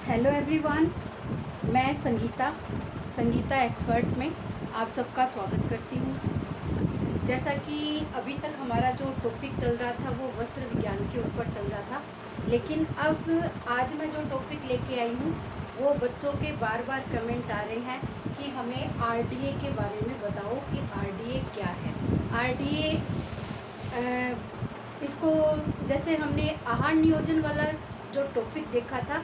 Hello everyone, मैं Sangeeta expert में आप सबका स्वागत करती हूँ। जैसा कि अभी तक हमारा जो टॉपिक चल रहा था वो वस्त्र विज्ञान के ऊपर चल रहा था, लेकिन अब आज मैं जो टॉपिक लेके आई हूँ वो बच्चों के बार बार कमेंट आ रहे हैं कि हमें आरडीए के बारे में बताओ कि आरडीए क्या है। आरडीए इसको जैसे हमने आहार नियोजन वाला जो टॉपिक देखा था,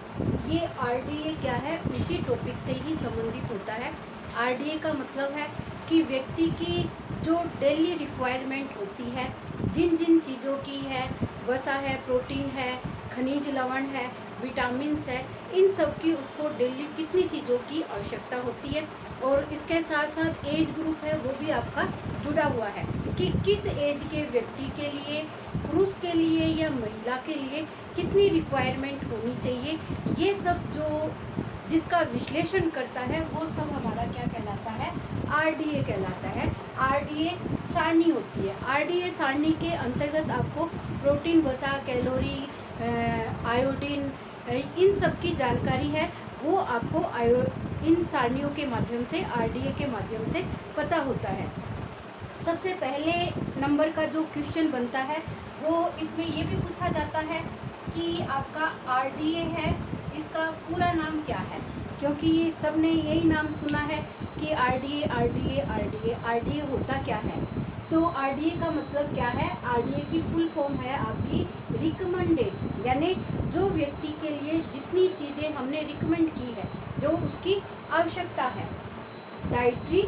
ये आरडीए क्या है उसी टॉपिक से ही संबंधित होता है। आरडीए का मतलब है कि व्यक्ति की जो डेली रिक्वायरमेंट होती है, जिन जिन चीज़ों की है, वसा है, प्रोटीन है, खनिज लवण है, विटामिन्स है, इन सब की उसको डेली कितनी चीज़ों की आवश्यकता होती है। और इसके साथ साथ एज ग्रुप है वो भी आपका जुड़ा हुआ है कि किस एज के व्यक्ति के लिए, पुरुष के लिए या महिला के लिए कितनी रिक्वायरमेंट होनी चाहिए। ये सब जो जिसका विश्लेषण करता है वो सब हमारा क्या कहलाता है, आरडीए कहलाता है। आरडीए सारणी होती है। आरडीए सारणी के अंतर्गत आपको प्रोटीन, वसा, कैलोरी, आयोडीन, इन सब की जानकारी है वो आपको इन सारणियों के माध्यम से, आरडीए के माध्यम से पता होता है। सबसे पहले नंबर का जो क्वेश्चन बनता है वो इसमें ये भी पूछा जाता है कि आपका आरडीए है, इसका पूरा नाम क्या है, क्योंकि ये सब ने यही नाम सुना है कि आरडीए आरडीए आरडीए। आरडीए होता क्या है? तो आरडीए का मतलब क्या है? आरडीए की फुल फॉर्म है आपकी रिकमेंडेड, यानी जो व्यक्ति के लिए जितनी चीज़ें हमने रिकमेंड की है, जो उसकी आवश्यकता है। डाइटरी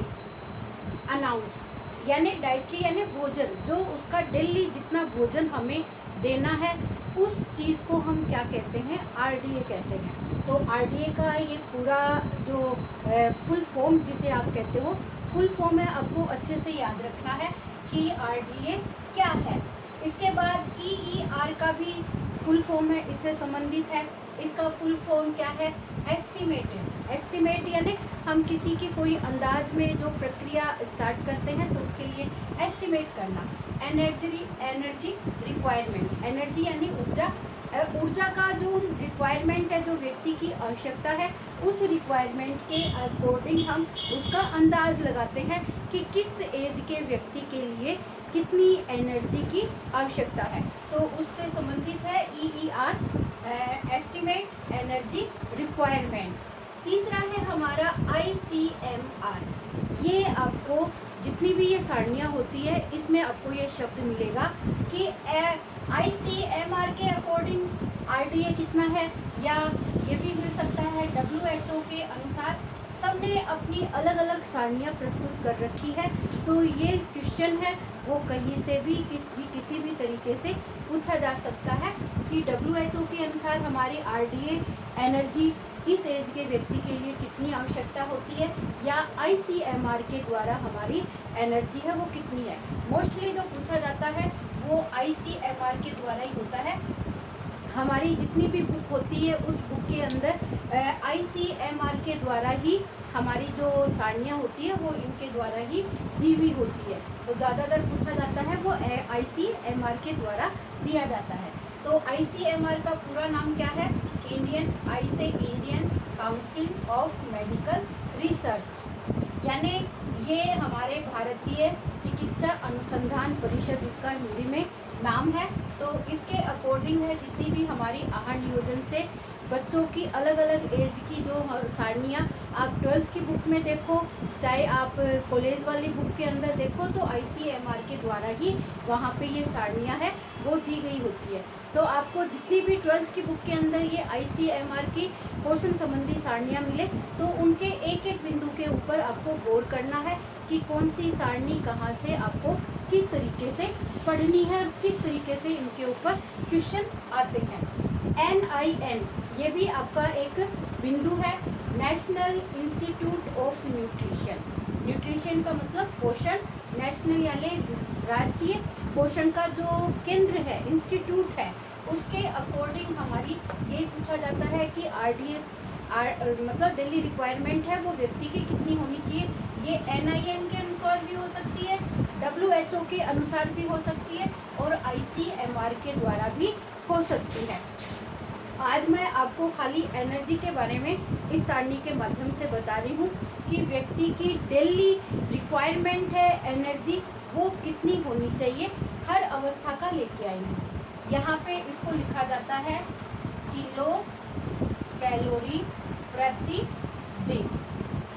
अनाउंस, यानी डाइटरी यानी भोजन, जो उसका डेली जितना भोजन हमें देना है उस चीज़ को हम क्या कहते हैं, आरडीए कहते हैं। तो आरडीए का ये पूरा जो फुल फॉर्म जिसे आप कहते हो, फुल फॉर्म है, आपको अच्छे से याद रखना है कि आरडीए क्या है। इसके बाद ईईआर का भी फुल फॉर्म है, इससे संबंधित है। इसका फुल फॉर्म क्या है? एस्टिमेटेड। एस्टिमेट यानी हम किसी की कोई अंदाज में जो प्रक्रिया स्टार्ट करते हैं तो उसके लिए एस्टिमेट करना। एनर्जी रिक्वायरमेंट, एनर्जी यानी ऊर्जा। ऊर्जा का जो रिक्वायरमेंट है, जो व्यक्ति की आवश्यकता है, उस रिक्वायरमेंट के अकॉर्डिंग हम उसका अंदाज लगाते हैं कि किस एज के व्यक्ति के लिए कितनी एनर्जी की आवश्यकता है। तो उससे संबंधित है ईईआर, एस्टिमेट एनर्जी रिक्वायरमेंट। तीसरा है हमारा आईसीएमआर। ये आपको जितनी भी ये सारणियाँ होती है इसमें आपको ये शब्द मिलेगा कि आईसीएमआर के अकॉर्डिंग आरडीए कितना है, या ये भी मिल सकता है डब्ल्यूएचओ के अनुसार। सब ने अपनी अलग अलग सारणियाँ प्रस्तुत कर रखी है। तो ये क्वेश्चन है वो कहीं से भी किसी भी तरीके से पूछा जा सकता है कि डब्ल्यूएचओ के अनुसार हमारी आरडीए एनर्जी इस एज के व्यक्ति के लिए कितनी आवश्यकता होती है, या आईसीएमआर के द्वारा हमारी एनर्जी है वो कितनी है। मोस्टली जो पूछा जाता है वो आईसीएमआर के द्वारा ही होता है। हमारी जितनी भी बुक होती है उस बुक के अंदर आईसीएमआर के द्वारा ही हमारी जो सारणियाँ होती है वो इनके द्वारा ही दी हुई होती है। तो ज़्यादातर पूछा जाता है वो आईसीएमआर के द्वारा दिया जाता है। तो आईसीएमआर का पूरा नाम क्या है? Indian council of medical research, यानी ये हमारे भारतीय चिकित्सा अनुसंधान परिषद इसका हिंदी में नाम है। तो इसके अकॉर्डिंग है जितनी भी हमारी आहार नियोजन से बच्चों की अलग अलग एज की जो सारणियाँ आप 12th की बुक में देखो, चाहे आप कॉलेज वाली बुक के अंदर देखो, तो आईसीएमआर के द्वारा ही वहाँ पे ये सारणियाँ है वो दी गई होती है। तो आपको जितनी भी 12th की बुक के अंदर ये आईसीएमआर की पोषण संबंधी सारणियाँ मिले तो उनके एक एक बिंदु के ऊपर आपको गौर करना है कि कौन सी सारणी कहाँ से आपको किस तरीके से पढ़नी है और किस तरीके से इनके ऊपर क्वेश्चन आते हैं। NIN ये भी आपका एक बिंदु है, national institute of nutrition. Nutrition का मतलब पोषण, नेशनल यानी राष्ट्रीय पोषण का जो केंद्र है, इंस्टीट्यूट है, उसके अकॉर्डिंग हमारी यही पूछा जाता है कि आरडीएस मतलब डेली रिक्वायरमेंट है वो व्यक्ति की कितनी होनी चाहिए। ये NIN के अनुसार भी हो सकती है, WHO के अनुसार भी हो सकती है और ICMR के द्वारा भी हो सकती है। आज मैं आपको खाली एनर्जी के बारे में इस सारणी के माध्यम से बता रही हूँ कि व्यक्ति की डेली रिक्वायरमेंट है एनर्जी, वो कितनी होनी चाहिए, हर अवस्था का लेके आई हूँ। यहाँ पे इसको लिखा जाता है किलो कैलोरी प्रति डे।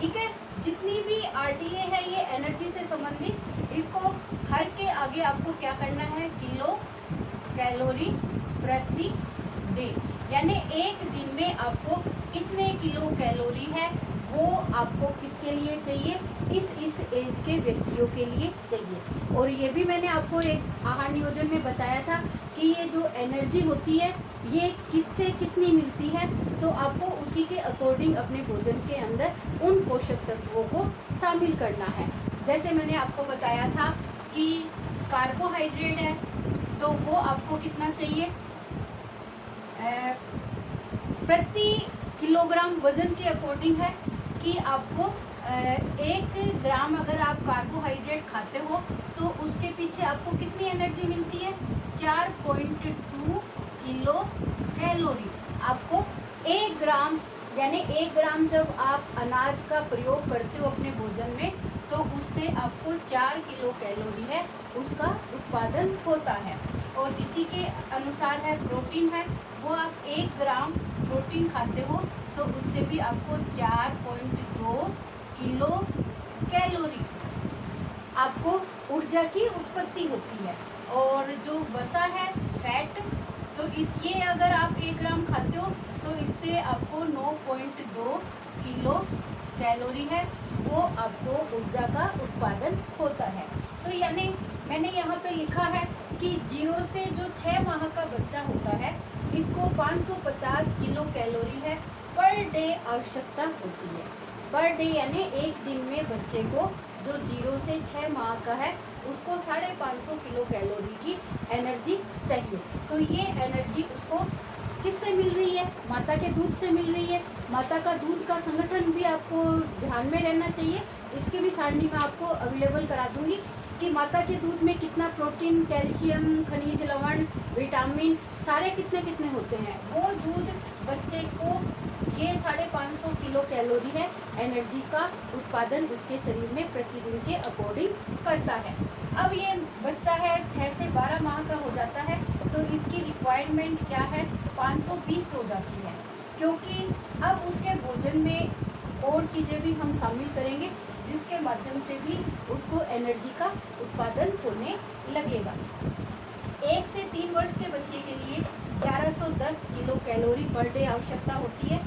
ठीक है, जितनी भी आरडीए है ये एनर्जी से संबंधित, इसको हर के आगे आपको क्या करना है, किलो कैलोरी प्रति डे, यानी एक दिन में आपको कितने किलो कैलोरी है वो आपको किसके लिए चाहिए, इस एज के व्यक्तियों के लिए चाहिए। और ये भी मैंने आपको एक आहार नियोजन में बताया था कि ये जो एनर्जी होती है ये किससे कितनी मिलती है, तो आपको उसी के अकॉर्डिंग अपने भोजन के अंदर उन पोषक तत्वों को शामिल करना है। जैसे मैंने आपको बताया था कि कार्बोहाइड्रेट है तो वो आपको कितना चाहिए, प्रति किलोग्राम वजन के अकॉर्डिंग है कि आपको 1 ग्राम अगर आप कार्बोहाइड्रेट खाते हो तो उसके पीछे आपको कितनी एनर्जी मिलती है, 4.2 किलो कैलोरी। आपको 1 ग्राम, यानी 1 ग्राम जब आप अनाज का प्रयोग करते हो अपने भोजन में तो उससे आपको 4 किलो कैलोरी है उसका उत्पादन होता है। और इसी के अनुसार है प्रोटीन है, वो आप 1 ग्राम प्रोटीन खाते हो तो उससे भी आपको 4.2 किलो कैलोरी आपको ऊर्जा की उत्पत्ति होती है। और जो वसा है फैट, तो ये अगर आप 1 ग्राम खाते हो तो इससे आपको 9.2 किलो कैलोरी है वो आपको ऊर्जा का उत्पादन होता है। तो यानी मैंने यहाँ पे लिखा है कि 0 से जो 6 माह का बच्चा होता है इसको 550 किलो कैलोरी है पर डे आवश्यकता होती है। पर डे यानी एक दिन में बच्चे को जो 0 से 6 माह का है उसको 550 किलो कैलोरी की एनर्जी चाहिए। तो ये एनर्जी उसको किससे मिल रही है, माता के दूध से मिल रही है। माता का दूध का संगठन भी आपको ध्यान में रहना चाहिए, इसकी भी सारणी मैं आपको अवेलेबल करा दूंगी कि माता के दूध में कितना प्रोटीन, कैल्शियम, खनिज लवण, विटामिन सारे कितने कितने होते हैं। वो दूध बच्चे को ये 550 किलो कैलोरी है एनर्जी का उत्पादन उसके शरीर में प्रतिदिन के अकॉर्डिंग करता है। अब ये बच्चा है 6 से 12 माह का हो जाता है तो इसकी रिक्वायरमेंट क्या है, 520 हो जाती है, क्योंकि अब उसके भोजन में और चीज़ें भी हम शामिल करेंगे जिसके माध्यम से भी उसको एनर्जी का उत्पादन होने लगेगा। 1 से 3 वर्ष के बच्चे के लिए 1110 किलो कैलोरी पर डे आवश्यकता होती है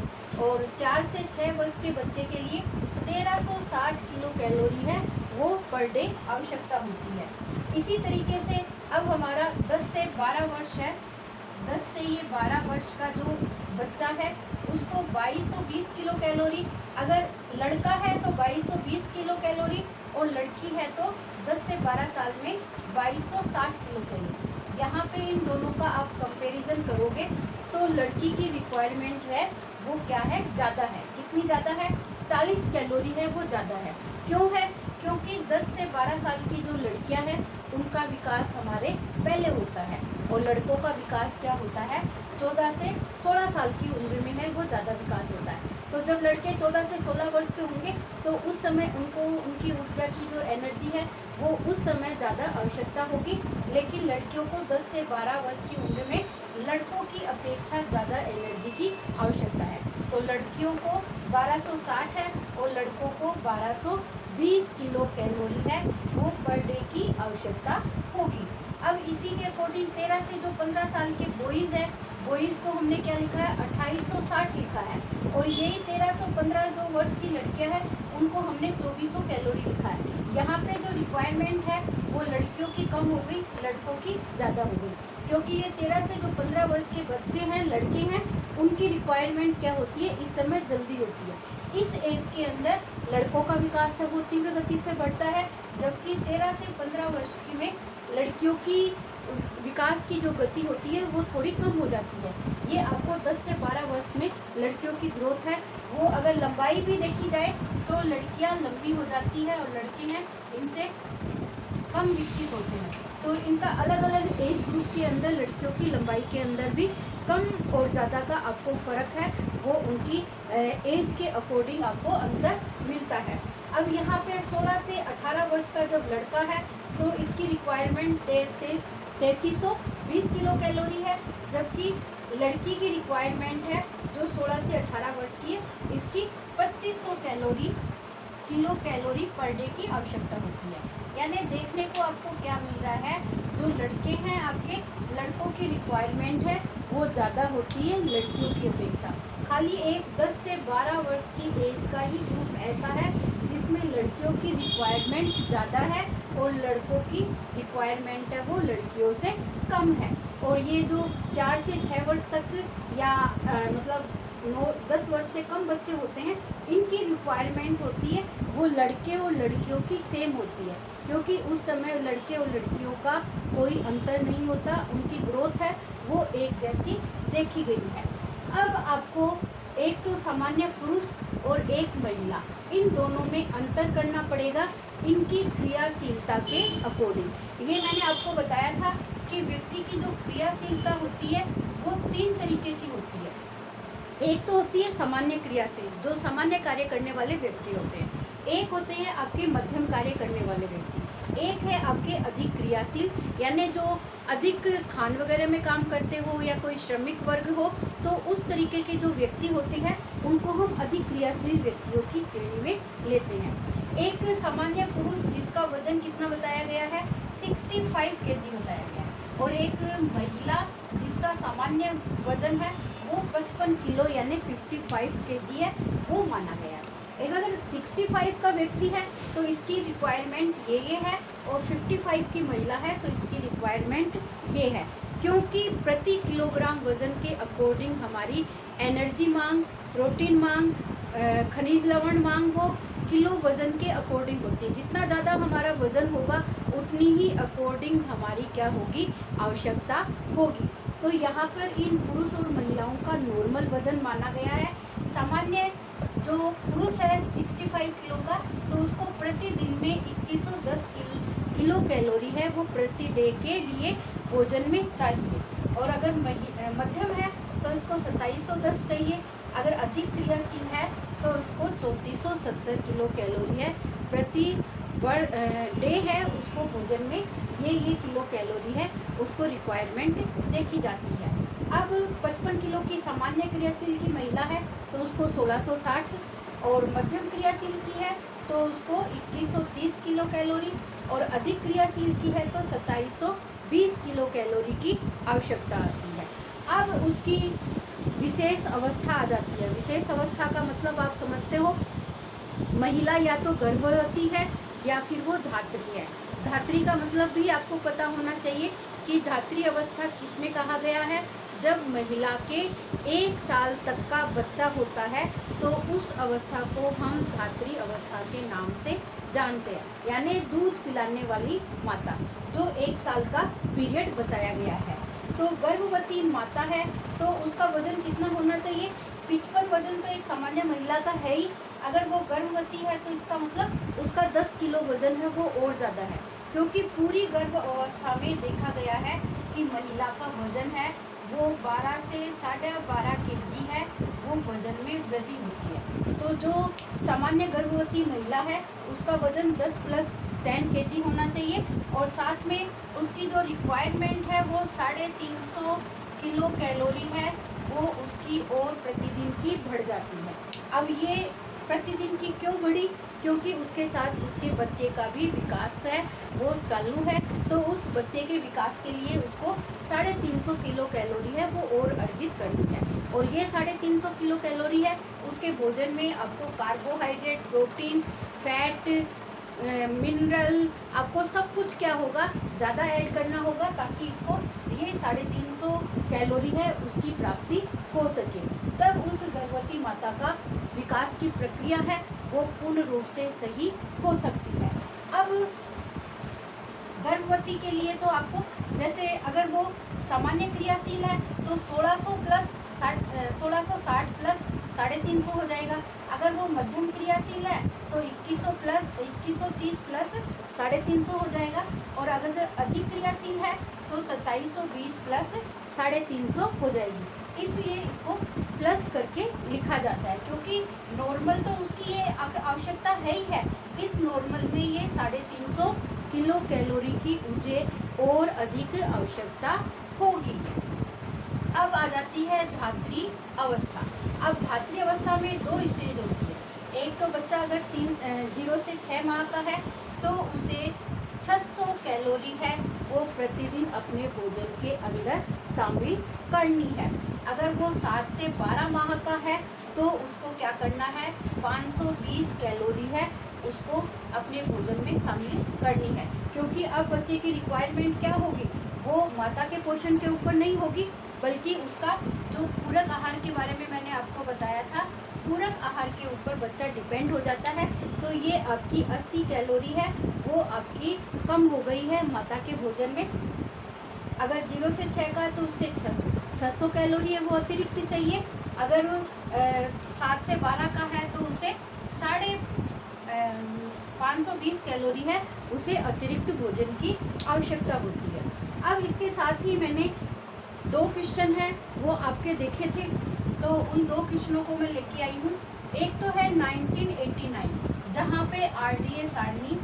और 4 से 6 वर्ष के बच्चे के लिए 1360 किलो कैलोरी है वो पर डे आवश्यकता होती है। इसी तरीके से अब हमारा 10 से 12 वर्ष है, 10 से ये 12 वर्ष का जो बच्चा है उसको 2220 किलो कैलोरी, अगर लड़का है तो 2220 किलो कैलोरी और लड़की है तो 10 से 12 साल में 2260 किलो कैलोरी। यहाँ पे इन दोनों का आप कंपैरिजन करोगे तो लड़की की रिक्वायरमेंट है वो क्या है, ज़्यादा है। कितनी ज़्यादा है, 40 कैलोरी है वो ज़्यादा है। क्यों है, क्योंकि 10 से 12 साल की जो लड़कियां हैं उनका विकास हमारे पहले होता है और लड़कों का विकास क्या होता है, 14 से 16 साल की उम्र में है वो ज़्यादा विकास होता है। तो जब लड़के 14 से 16 वर्ष के होंगे तो उस समय उनको उनकी ऊर्जा की जो एनर्जी है वो उस समय ज़्यादा आवश्यकता होगी, लेकिन लड़कियों को 10 से 12 वर्ष की उम्र में लड़कों की अपेक्षा ज़्यादा एनर्जी की आवश्यकता है। तो लड़कियों को 1260 है और लड़कों को 1220 किलो कैलोरी है वो पर डे की आवश्यकता होगी। अब इसी के अकॉर्डिंग 13 से जो 15 साल के बॉयज़ है, बॉयज़ को हमने क्या लिखा है, 2860 लिखा है और यही 1315 जो वर्ष की लड़कियां हैं उनको हमने 2400 कैलोरी लिखा है। यहाँ पे जो रिक्वायरमेंट है वो लड़कियों की कम हो गई, लड़कों की ज़्यादा हो गई, क्योंकि ये 13 से जो 15 वर्ष के बच्चे हैं, लड़के हैं, उनकी रिक्वायरमेंट क्या होती है, इस समय जल्दी होती है। इस एज के अंदर लड़कों का विकास है वो तीव्र गति से बढ़ता है, जबकि 13 से 15 वर्ष की में लड़कियों की विकास की जो गति होती है वो थोड़ी कम हो जाती है। ये आपको 10 से 12 वर्ष में लड़कियों की ग्रोथ है वो अगर लंबाई भी देखी जाए तो लड़कियां लंबी हो जाती है और लड़के हैं इनसे कम विकसित होते हैं। तो इनका अलग अलग एज ग्रुप के अंदर लड़कियों की लंबाई के अंदर भी कम और ज़्यादा का आपको फ़र्क है, वो उनकी एज के अकॉर्डिंग आपको अंतर मिलता है। अब यहाँ पे 16 से 18 वर्ष का जब लड़का है तो इसकी रिक्वायरमेंट 3320 किलो कैलोरी है, जबकि लड़की की रिक्वायरमेंट है जो 16 से 18 वर्ष की है, इसकी 2500 किलो कैलोरी पर डे की आवश्यकता होती है। यानी देखने को आपको क्या मिल रहा है, जो लड़के हैं आपके, लड़कों की रिक्वायरमेंट है वो ज़्यादा होती है लड़कियों की अपेक्षा। खाली एक 10 से 12 वर्ष की एज का ही ग्रुप ऐसा है जिसमें लड़कियों की रिक्वायरमेंट ज़्यादा है और लड़कों की रिक्वायरमेंट है वो लड़कियों से कम है। और ये जो 4 से 6 वर्ष तक या मतलब 9-10 वर्ष से कम बच्चे होते हैं, इनकी रिक्वायरमेंट होती है वो लड़के और लड़कियों की सेम होती है, क्योंकि उस समय लड़के और लड़कियों का कोई अंतर नहीं होता, उनकी ग्रोथ है वो एक जैसी देखी गई है। अब आपको एक तो सामान्य पुरुष और एक महिला, इन दोनों में अंतर करना पड़ेगा इनकी क्रियाशीलता के अकॉर्डिंग। ये मैंने आपको बताया था कि व्यक्ति की जो क्रियाशीलता होती है वो 3 तरीके की होती है। एक तो होती है सामान्य क्रियाशील, जो सामान्य कार्य करने वाले व्यक्ति होते हैं। एक होते हैं आपके मध्यम कार्य करने वाले व्यक्ति। एक है आपके अधिक क्रियाशील, यानी जो अधिक खान वगैरह में काम करते हो या कोई श्रमिक वर्ग हो, तो उस तरीके के जो व्यक्ति होते हैं उनको हम अधिक क्रियाशील व्यक्तियों की श्रेणी में लेते हैं। एक सामान्य पुरुष जिसका वजन कितना बताया गया है, 65 kg बताया गया है, और एक महिला जिसका सामान्य वजन है वो 55 किलो यानी 55 kg है, वो माना गया है। एक अगर 65 का व्यक्ति है तो इसकी रिक्वायरमेंट ये है, और 55 की महिला है तो इसकी रिक्वायरमेंट ये है, क्योंकि प्रति किलोग्राम वज़न के अकॉर्डिंग हमारी एनर्जी मांग, प्रोटीन मांग, खनिज लवण मांग वो किलो वज़न के अकॉर्डिंग होती है। जितना ज़्यादा हमारा वज़न होगा उतनी ही अकॉर्डिंग हमारी क्या होगी, आवश्यकता होगी। तो यहाँ पर इन पुरुष और महिलाओं का नॉर्मल वज़न माना गया है। सामान्य जो पुरुष है 65 किलो का, तो उसको प्रतिदिन में 2110 किलो कैलोरी है वो प्रति डे के लिए भोजन में चाहिए। और अगर मध्यम है तो इसको 2710 चाहिए। अगर अधिक क्रियाशील है तो इसको 3470 किलो कैलोरी है प्रति डे है, उसको भोजन में ये किलो कैलोरी है उसको रिक्वायरमेंट देखी जाती है। अब 55 किलो की सामान्य क्रियाशील की महिला है तो उसको 1660, और मध्यम क्रियाशील की है तो उसको 2130 किलो कैलोरी, और अधिक क्रियाशील की है तो 2720 किलो कैलोरी की आवश्यकता आती है। अब उसकी विशेष अवस्था आ जाती है। विशेष अवस्था का मतलब आप समझते हो, महिला या तो गर्भवती है या फिर वो धात्री है। धात्री का मतलब भी आपको पता होना चाहिए कि धात्री अवस्था किसमें कहा गया है, जब महिला के 1 साल तक का बच्चा होता है तो उस अवस्था को हम धात्री अवस्था के नाम से जानते हैं, यानी दूध पिलाने वाली माता, जो 1 साल का पीरियड बताया गया है। तो गर्भवती माता है तो उसका वजन कितना होना चाहिए, 55 वजन तो एक सामान्य महिला का है ही, अगर वो गर्भवती है तो इसका मतलब उसका 10 किलो वजन है वो और ज़्यादा है, क्योंकि पूरी गर्भ अवस्था में देखा गया है कि महिला का वजन है वो 12 से 12.5 kg है, वो वजन में वृद्धि होती है। तो जो सामान्य गर्भवती महिला है उसका वजन 10 + 10 kg होना चाहिए, और साथ में उसकी जो रिक्वायरमेंट है वो 350 किलो कैलोरी है, वो उसकी और प्रतिदिन की बढ़ जाती है। अब ये प्रतिदिन की क्यों बढ़ी, क्योंकि उसके साथ उसके बच्चे का भी विकास है वो चालू है, तो उस बच्चे के विकास के लिए उसको 350 किलो कैलोरी है वो और अर्जित करनी है। और ये 350 किलो कैलोरी है उसके भोजन में आपको कार्बोहाइड्रेट, प्रोटीन, फैट, मिनरल, आपको सब कुछ क्या होगा, ज़्यादा ऐड करना होगा, ताकि इसको ये 350 कैलोरी है उसकी प्राप्ति हो सके। तब उस गर्भवती माता का विकास की प्रक्रिया है वो पूर्ण रूप से सही हो सकती है। अब गर्भवती के लिए तो आपको, जैसे अगर वो सामान्य क्रियाशील है तो 1660 + 350 हो जाएगा। अगर वो मध्यम क्रियाशील है तो 2130 प्लस 350 हो जाएगा। और अगर अधिक क्रियाशील है तो 2720 प्लस 350 हो जाएगी। इसलिए इसको प्लस करके लिखा जाता है, क्योंकि नॉर्मल तो उसकी ये आवश्यकता है ही है। इस नॉर्मल में ये 350 किलो कैलोरी की मुझे और अधिक आवश्यकता होगी। अब आ जाती है धात्री अवस्था। अब धात्री अवस्था में 2 स्टेज होती है। एक तो बच्चा अगर 0 से 6 माह का है तो उसे 600 कैलोरी है वो प्रतिदिन अपने भोजन के अंदर शामिल करनी है। अगर वो 7 से 12 माह का है तो उसको क्या करना है, 520 कैलोरी है उसको अपने भोजन में शामिल करनी है। क्योंकि अब बच्चे की रिक्वायरमेंट क्या होगी, वो माता के पोषण के ऊपर नहीं होगी, बल्कि उसका जो पूरक आहार के बारे में मैंने आपको बताया था, पूरक आहार के ऊपर बच्चा डिपेंड हो जाता है। तो ये आपकी 80 कैलोरी है वो आपकी कम हो गई है माता के भोजन में। अगर 0 से 6 का है तो उससे 600 कैलोरी है वो अतिरिक्त चाहिए। अगर 7 से 12 का है तो उसे 520 कैलोरी है उसे अतिरिक्त भोजन की आवश्यकता होती है। अब इसके साथ ही मैंने 2 क्वेश्चन हैं वो आपके देखे थे, तो उन 2 क्वेश्चनों को मैं लेके आई हूँ। एक तो है 1989 जहाँ पे आरडीए सारणी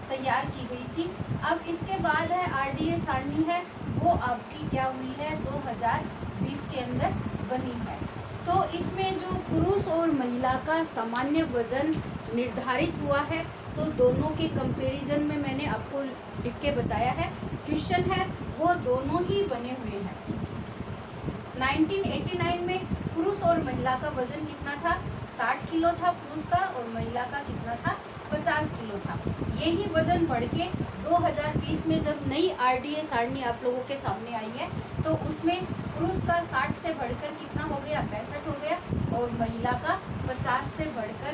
तैयार की गई थी। अब इसके बाद है आरडीए सारणी है वो आपकी क्या हुई है, 2020 के अंदर बनी है। तो इसमें जो पुरुष और महिला का सामान्य वजन निर्धारित हुआ है, तो दोनों के कंपैरिजन में मैंने आपको लिख के बताया है। क्वेश्चन है वो दोनों ही बने हुए हैं। 1989 में पुरुष और महिला का वजन कितना था, 60 किलो था पुरुष का और महिला का कितना था, 50 किलो था। यही वजन बढ़ के 2020 में जब नई आरडीए सारणी आप लोगों के सामने आई है तो उसमें पुरुष का 60 से बढ़कर कितना हो गया, 65 हो गया, और महिला का 50 से बढ़कर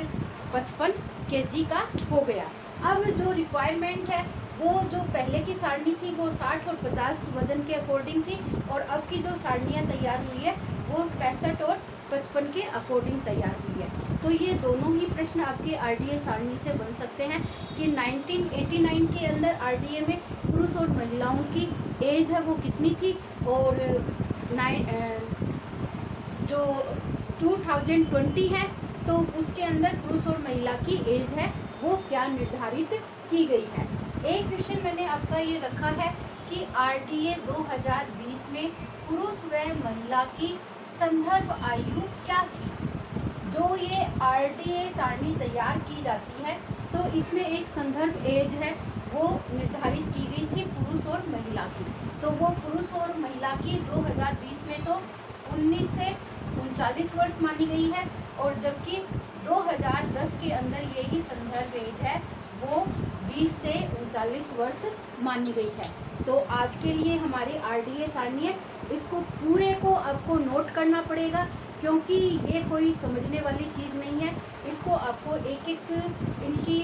55 केजी का हो गया। अब जो रिक्वायरमेंट है वो जो पहले की सारणी थी वो 60 और 50 वजन के अकॉर्डिंग थी, और अब की जो सारणियाँ तैयार हुई है वो 65 और 55 के अकॉर्डिंग तैयार हुई है। तो ये दोनों ही प्रश्न आपके आरडीए सारणी से बन सकते हैं कि 1989 के अंदर आरडीए में पुरुष और महिलाओं की एज है वो कितनी थी, और जो 2020 है तो उसके अंदर पुरुष और महिला की एज है वो क्या निर्धारित की गई है। एक क्वेश्चन मैंने आपका ये रखा है कि आरडीए 2020 में पुरुष व महिला की संदर्भ आयु क्या थी। जो ये आरडीए सारणी तैयार की जाती है तो इसमें एक संदर्भ एज है वो निर्धारित की गई थी पुरुष और महिला की। तो वो पुरुष और महिला की 2020 में तो 19 से 39 वर्ष मानी गई है, और जबकि 2010 के अंदर यही संदर्भ एज है वो 20 से 39 वर्ष मानी गई है। तो आज के लिए हमारी आरडीए सारणी है, इसको पूरे को आपको नोट करना पड़ेगा, क्योंकि ये कोई समझने वाली चीज़ नहीं है। इसको आपको एक एक इनकी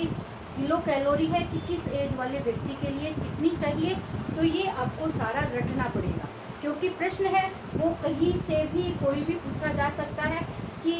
किलो कैलोरी है कि किस एज वाले व्यक्ति के लिए कितनी चाहिए, तो ये आपको सारा रटना पड़ेगा, क्योंकि प्रश्न है वो कहीं से भी कोई भी पूछा जा सकता है कि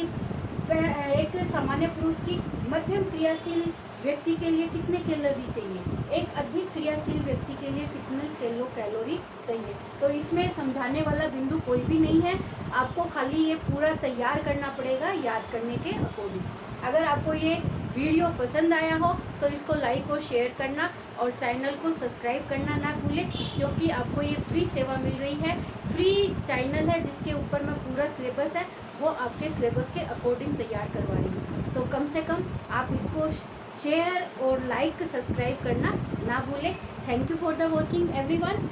एक सामान्य पुरुष की मध्यम क्रियाशील व्यक्ति के लिए कितने कैलोरी चाहिए, एक अधिक क्रियाशील व्यक्ति के लिए कितने कैलोरी चाहिए। तो इसमें समझाने वाला बिंदु कोई भी नहीं है, आपको खाली ये पूरा तैयार करना पड़ेगा याद करने के अकॉर्डिंग। अगर आपको ये वीडियो पसंद आया हो तो इसको लाइक और शेयर करना, और चैनल को सब्सक्राइब करना ना भूलें, क्योंकि आपको ये फ्री सेवा मिल रही है। फ्री चैनल है जिसके ऊपर मैं पूरा सिलेबस है वो आपके सिलेबस के अकॉर्डिंग तैयार करवा रही हूँ। तो कम से कम आप इसको शेयर और लाइक सब्सक्राइब करना ना भूलें। Thank you for the watching everyone.